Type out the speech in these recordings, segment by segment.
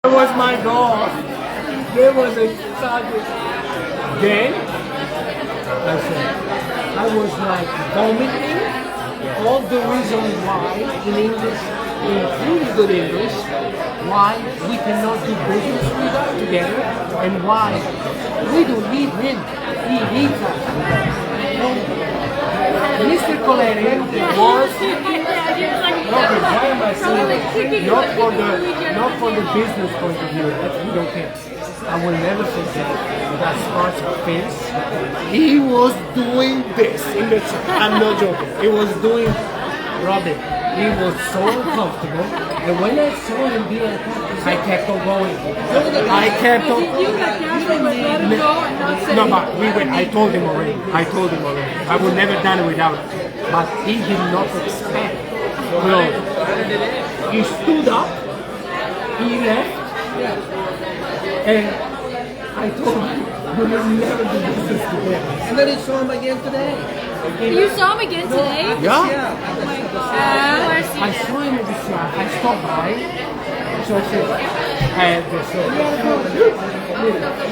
That was my goal. There was a target. Then I was like vomiting all the reasons why in English, in really good English, why we cannot do business together and why we don't need him. He needs us. Mr. Colerian was why am I saying not for the business point of view, that we don't care. I will never forget that smart face. He was doing this in the chair. I'm not joking. He was doing Robin. He was so uncomfortable. And when I saw him being attacked, I kept on going. I kept on. No, but we went. I told him already. I would never done it without him. But he did not expect. No. He stood up. He left. And I told him, we will never do business together. And then you saw him again today. You saw him again today? Yeah. Oh my God. I saw him at the shop. I stopped by. So I said, I had this.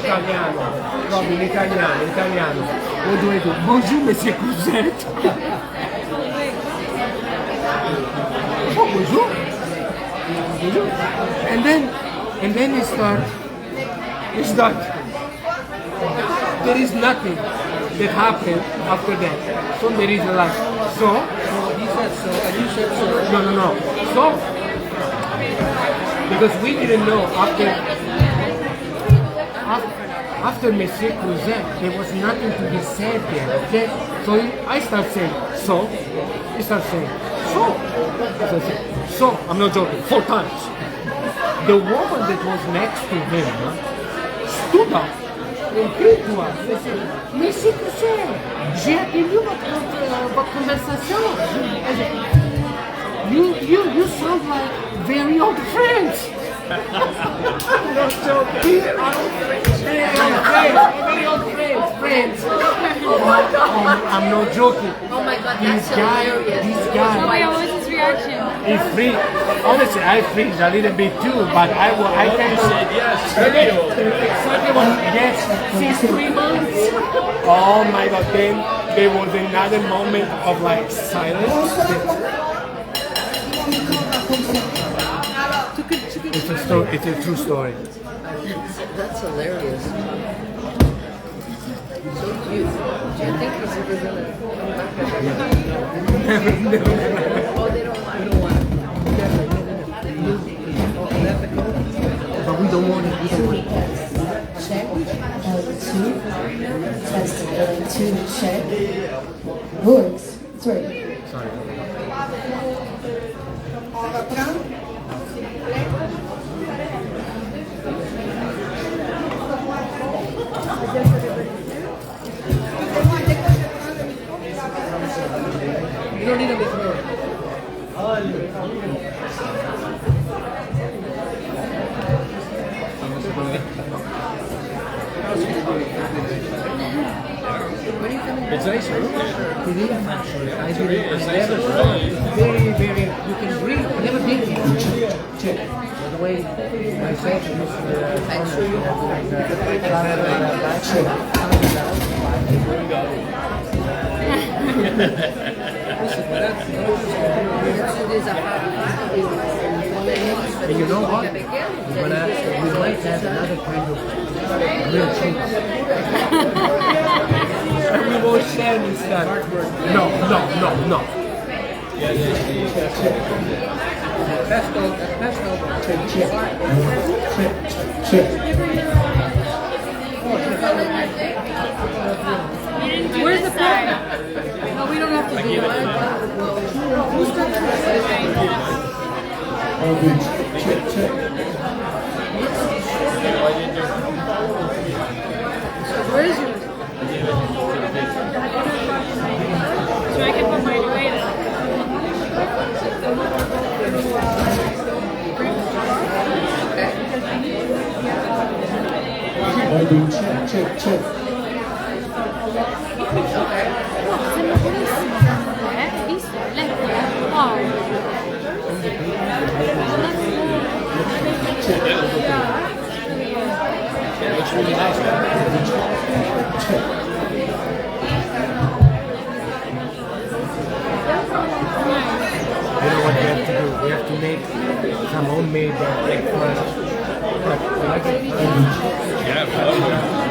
Italiano. Robin, Italiano. What do I do? Bonjour, Monsieur Cousette. Oh, bonjour. Bonjour. And then he start. There is nothing that happened after that. So there is a lot. So He said so, and you said so. no. So because we didn't know after Monsieur Cruzet, there was nothing to be said there. Okay, so I start saying so. He starts saying so. So I'm not joking. 4 times. The woman that was next to him stood up and came to us and said, Monsieur Cousin, j'ai entendu votre conversation. You sound like very old friends. I'm not joking. Very old friends. Oh my God. I'm not joking. Oh my God, that's hilarious. This guy. Wait, what was his reaction? He freezed. Honestly, I freezed a little bit too, but I can say yes. exactly what. Yes, since 3 months. Oh my God! Then there was another moment of like silence. It's a story. It's a true story. That's hilarious. So cute. Do you think he's ever gonna come back? Oh, they don't want it. But we don't want it. Check. L2. Test L2. Check. Works. 3. Sorry. You don't need a microphone. It's nice, right? It is actually. I never saw it. It's very. You can breathe. I never been here. Check. By the way, myself and Mr. Actually, you have And you know what? We might have another kind of real cheese. And we will share this stuff. No. Where's the pen? No, we don't have to do it. Who's got Where is yours? So I can put mine away then. Check. Wow. really nice, man. Check. You know what we have to do? We have to make some homemade breakfast. But you like it? Yeah,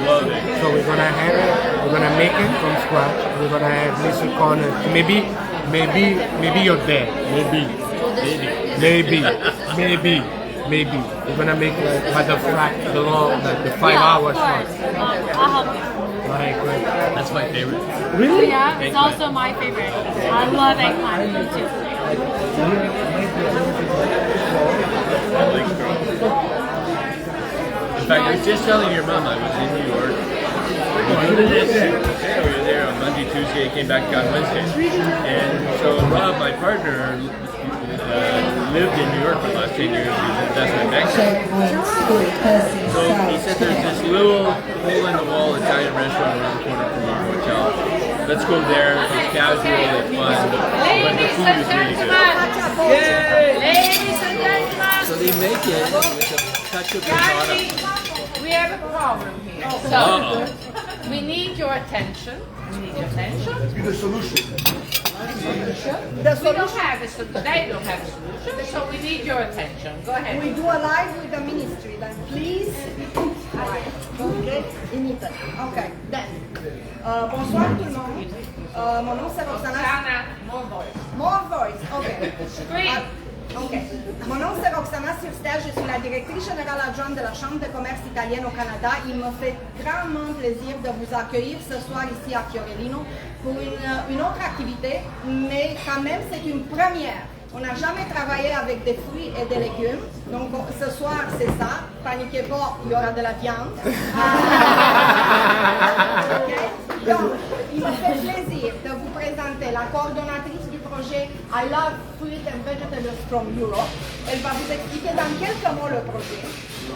love it. So we're gonna have it. We're gonna make it from scratch. We're gonna have little corners. Maybe you're there. Maybe. We're gonna make butterfly, the long, like the 5 Yeah, hours of course. one. I'll help you. Like, That's my favorite. really? Yeah, it's also my favorite. I love eggplant. Me too. In fact, I was just telling your mom I was in New York. We were there on Monday, Tuesday, came back on Wednesday. And so Rob, my partner, lived in New York for the last 10 years. He's an investment banker. Check wings, food, person, So he said there's side. this little hole-in-the-wall Italian restaurant around the corner from our hotel. Let's go there. It's casual, it's fun, but the food is really good. Ladies and gentlemen, So they make it with a touch of Gandhi, ricotta. we have a problem here. So, we need your attention. We need your attention. The solution. We don't have a solution. They don't have a solution, so we need your attention. Go ahead. We do a live with the ministry, then please. Okay, in Italy. Okay, then. Bonsoir tout le monde. Mon nom c'est Roxana. Roxana, more voice. More voice, okay. Scream. Ok. Mon nom c'est Roxana Surster, je suis la directrice générale adjointe de la Chambre de commerce italienne au Canada. Il me fait grandement plaisir de vous accueillir ce soir ici à Fiorellino pour une autre activité, mais quand même c'est une première. On n'a jamais travaillé avec des fruits et des légumes, donc ce soir c'est ça. Paniquez pas, il y aura de la viande. Okay. Donc, il me fait plaisir de vous présenter la coordonnatrice du projet I Love Fruit and Vegetables from Europe. Elle va vous expliquer dans quelques mots le projet.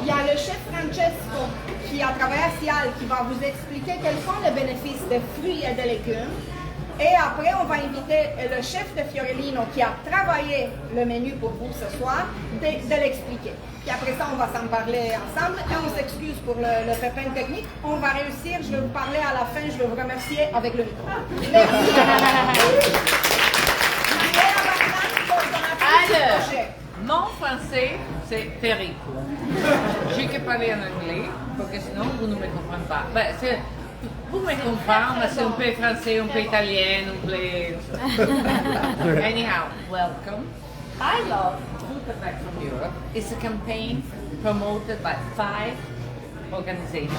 Il y a le chef Francesco qui a travaillé à Cial qui va vous expliquer quels sont les bénéfices des fruits et des légumes. Et après, on va inviter le chef de Fiorellino qui a travaillé le menu pour vous ce soir de l'expliquer. Puis après ça, on va s'en parler ensemble et on s'excuse pour le pépin technique. On va réussir, je vais vous parler à la fin, je vais vous remercier avec le micro. Merci. Alors, mon français, c'est terrible. J'ai que parler en anglais, parce que sinon, vous ne me comprenez pas. Ben, vous me comprenez, c'est un peu français, un peu italien, un peu... Anyhow, welcome. I Love Fruit&Veg from Europe is a campaign promoted by 5 organizations,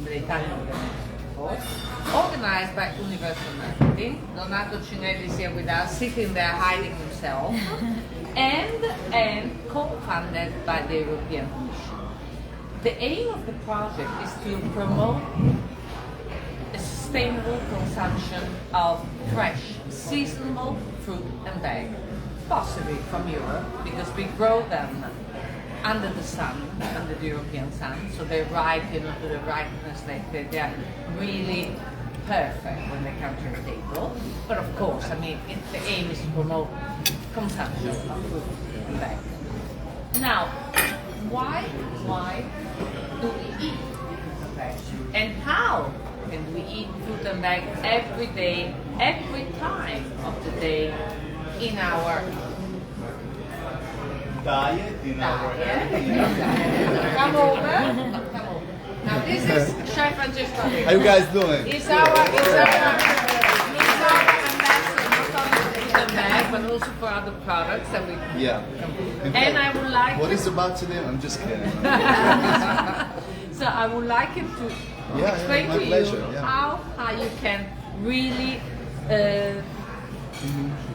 the Italian organization, organized by Universal Marketing. Donato Cinelli is here with us, sitting there hiding himself, and co-funded by the European Commission. The aim of the project is to promote a sustainable consumption of fresh, seasonal fruit and veg, possibly from Europe, because we grow them under the sun, under the European sun, so they ripen to the ripeness that they are really perfect when they come to the table. But of course, I mean, the aim is to promote consumption of fruit and veg. Now, why do we eat fruit and veg? And how can we eat fruit and veg every day, every time of the day in our Diet in our Come over. Now this is Chef Francesco. How you guys doing? He's our ambassador, not only for fruit and veg, but also for other products that we. Yeah. And I would like. What is about today? I'm just kidding. So I would like him to explain my to pleasure, you yeah. how you can really.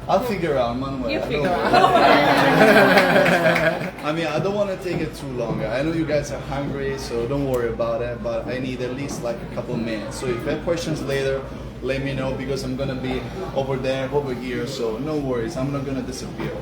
I'll figure out, Manuel. You I figure don't- out. I mean, I don't want to take it too long. I know you guys are hungry, so don't worry about it. But I need at least like a couple minutes. So if you have questions later, let me know because I'm gonna be over there, over here. So no worries, I'm not gonna disappear.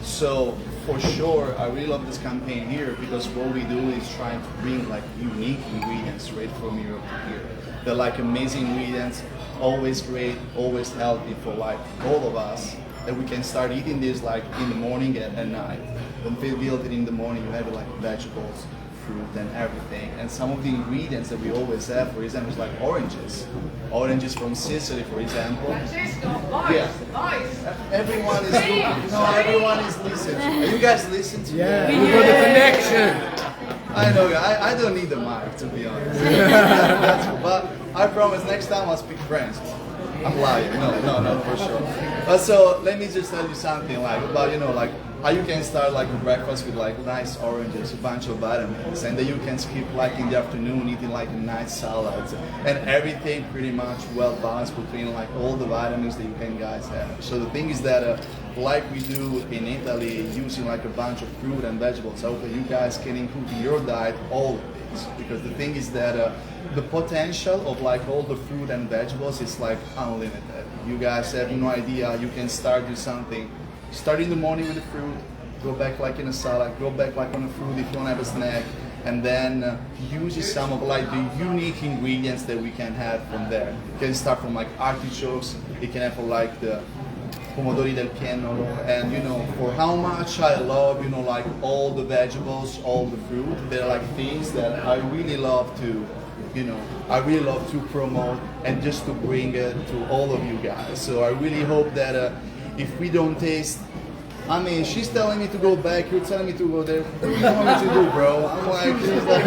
So for sure, I really love this campaign here because what we do is trying to bring like unique ingredients straight from Europe to here. They're like amazing ingredients, always great, always healthy for like all of us. That we can start eating this like in the morning and at night. Don't feel guilty in the morning. You have like vegetables, fruit and everything. And some of the ingredients that we always have, for example, is like oranges. Oranges from Sicily, for example. Yeah. Everyone is looking. No, everyone is listening. You guys listen to me? Yeah, we got the connection. I know, I don't need the mic, to be honest. But I promise next time I'll speak French. I'm lying. No, for sure. So let me just tell you something like about like how you can start like a breakfast with like nice oranges, a bunch of vitamins, and then you can skip like in the afternoon eating like nice salads and everything pretty much well balanced between like all the vitamins that you can guys have. So the thing is that like we do in Italy, using like a bunch of fruit and vegetables, I hope that you guys can include in your diet all of these, because the thing is that the potential of like all the fruit and vegetables is like unlimited. You guys have no idea. You can start do something. Start in the morning with the fruit, go back like in a salad, go back like on a fruit if you don't have a snack, and then use some of like the unique ingredients that we can have from there. You can start from like artichokes. You can have for like the pomodori del pieno, and for how much I love like all the vegetables, all the fruit. They're like things that I really love to promote and just to bring it to all of you guys. So I really hope that if we don't taste, I mean, she's telling me to go back, you're telling me to go there. What do you want me to do, bro? I'm like, she's like,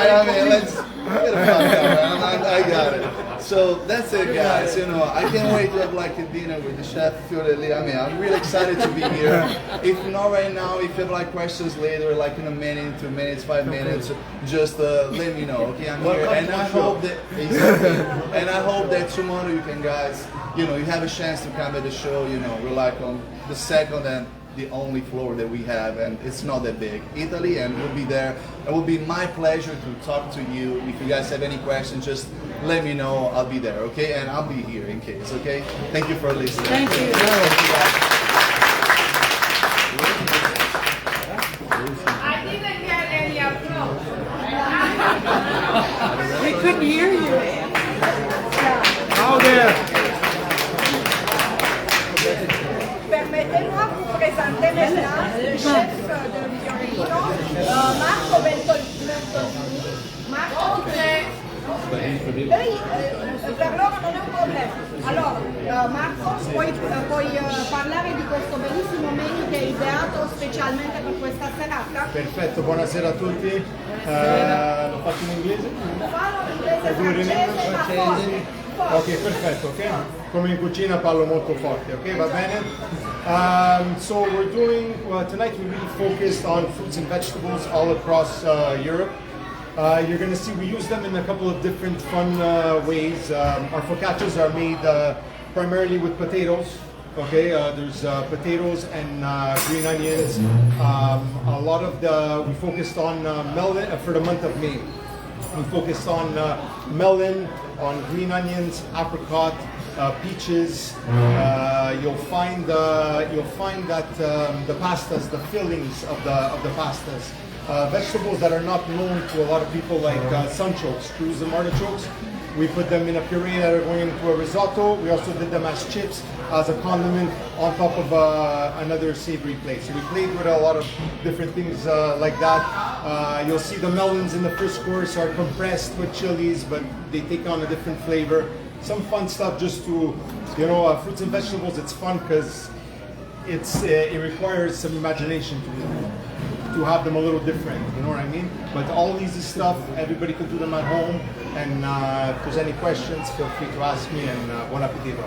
I mean, let's get a fuck out, man. I got it. So that's it, guys. I can't wait to have like a dinner with the chef Fiorelli. I mean, I'm really excited to be here. If not right now, if you have like questions later, like in a minute, 2 minutes, 5 minutes, just let me know. Okay, I'm here, and I hope that tomorrow you can guys, you have a chance to come at the show. We're like on the second and the only floor that we have, and it's not that big. Italy, and we'll be there. It will be my pleasure to talk to you. If you guys have any questions, just let me know. I'll be there, okay? And I'll be here in case, okay? Thank you for listening. Thank you. I didn't get any applause. We couldn't hear you. Out there. Permettez-moi de vous présenter maintenant le chef de Fiorellino, Marco Bertolini. Marco, per loro non è un problema. Allora, Marco, puoi parlare di questo bellissimo menu che hai ideato specialmente per questa serata? Perfetto, buonasera a tutti. Lo faccio in inglese? Parlo inglese, francese, ma forte. Ok, perfetto, ok? Come in cucina parlo molto forte, ok? Va bene? So we're doing, tonight we really focused on fruits and vegetables all across Europe. You're going to see we use them in a couple of different fun ways. Our focaccias are made primarily with potatoes. Okay, there's potatoes and green onions. A lot of we focused on melon for the month of May. We focused on melon, on green onions, apricot, peaches. You'll find that the pastas, the fillings of the pastas, vegetables that are not known to a lot of people, like sunchokes, screws and artichokes. We put them in a puree that are going into a risotto. We also did them as chips, as a condiment on top of another savory plate. So we played with a lot of different things like that. You'll see the melons in the first course are compressed with chilies, but they take on a different flavor. Some fun stuff just to, fruits and vegetables, it's fun because it requires some imagination to have them a little different, you know what I mean? But all easy stuff, everybody can do them at home. And if there's any questions, feel free to ask me, and buon appetito.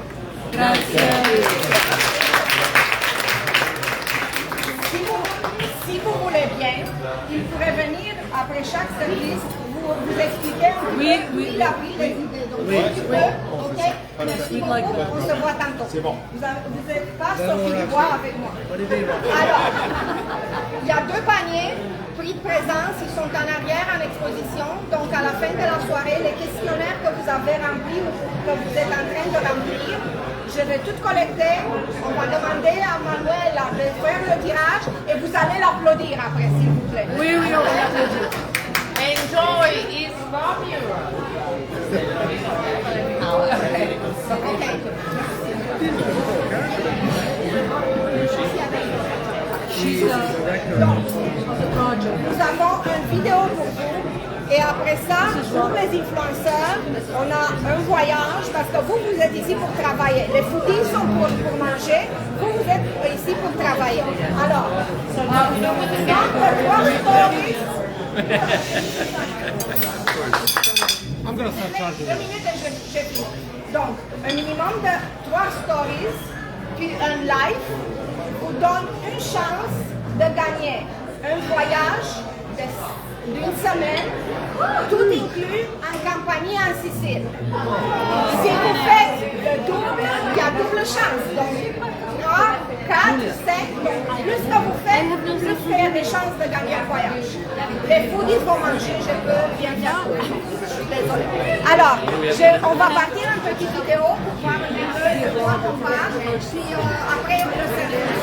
Si vous voulez bien, il pourrait venir après chaque service vous expliquer un peu où il a pris les idées. Donc, si tu peux, ok? Merci beaucoup, on se voit tantôt. C'est bon. Vous n'êtes pas sortis du bois avec moi. Alors, il y a 2 paniers, prix de présence, ils sont en arrière en exposition. Donc, à la fin de la soirée, les questionnaires que vous avez remplis ou que vous êtes en train de remplir, je vais tout collecter. On va demander à Manuel de faire le tirage et vous allez l'applaudir après, s'il vous plaît. Oui, on va l'applaudir. Enjoy is from Europe. Okay. She's nous avons une vidéo pour vous. Et après ça, pour les influenceurs, on a un voyage parce que vous êtes ici pour travailler. Les foodies sont pour manger, vous êtes ici pour travailler. Alors, I'm gonna start charging. 2 minutes et j'ai fini. Donc, un minimum de 3 stories, puis un live vous donne une chance de gagner un voyage d'une semaine, tout inclus en compagnie en Sicile. Si vous faites le double, il y a double chance. Donc, 3, 4, 5, donc plus que vous faites, plus il y a des chances de gagner un voyage. Les foodies vont manger, je peux bien faire. Je suis désolée. Alors, on va partir une petite vidéo pour voir un peu de quoi on parle, puis après le service.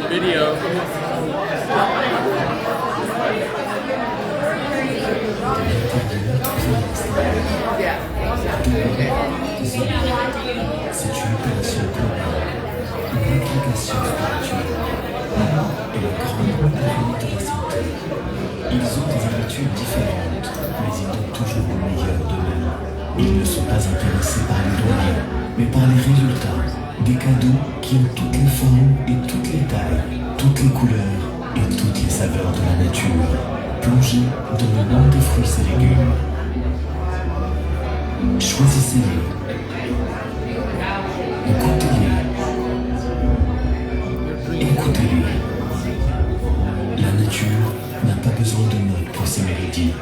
Video. C'est une opération globale, une implication spirituelle, et le grand avenir de la santé. Ils ont des habitudes différentes, mais ils donnent toujours le meilleur d'eux-mêmes. Ils ne sont pas intéressés par les dollars, mais par les résultats. Des cadeaux qui ont toutes les formes et toutes les tailles, toutes les couleurs et toutes les saveurs de la nature, plongés dans le monde des fruits et légumes. Choisissez-les. Écoutez-les. Écoutez-les. La nature n'a pas besoin de mots pour ses mélodies.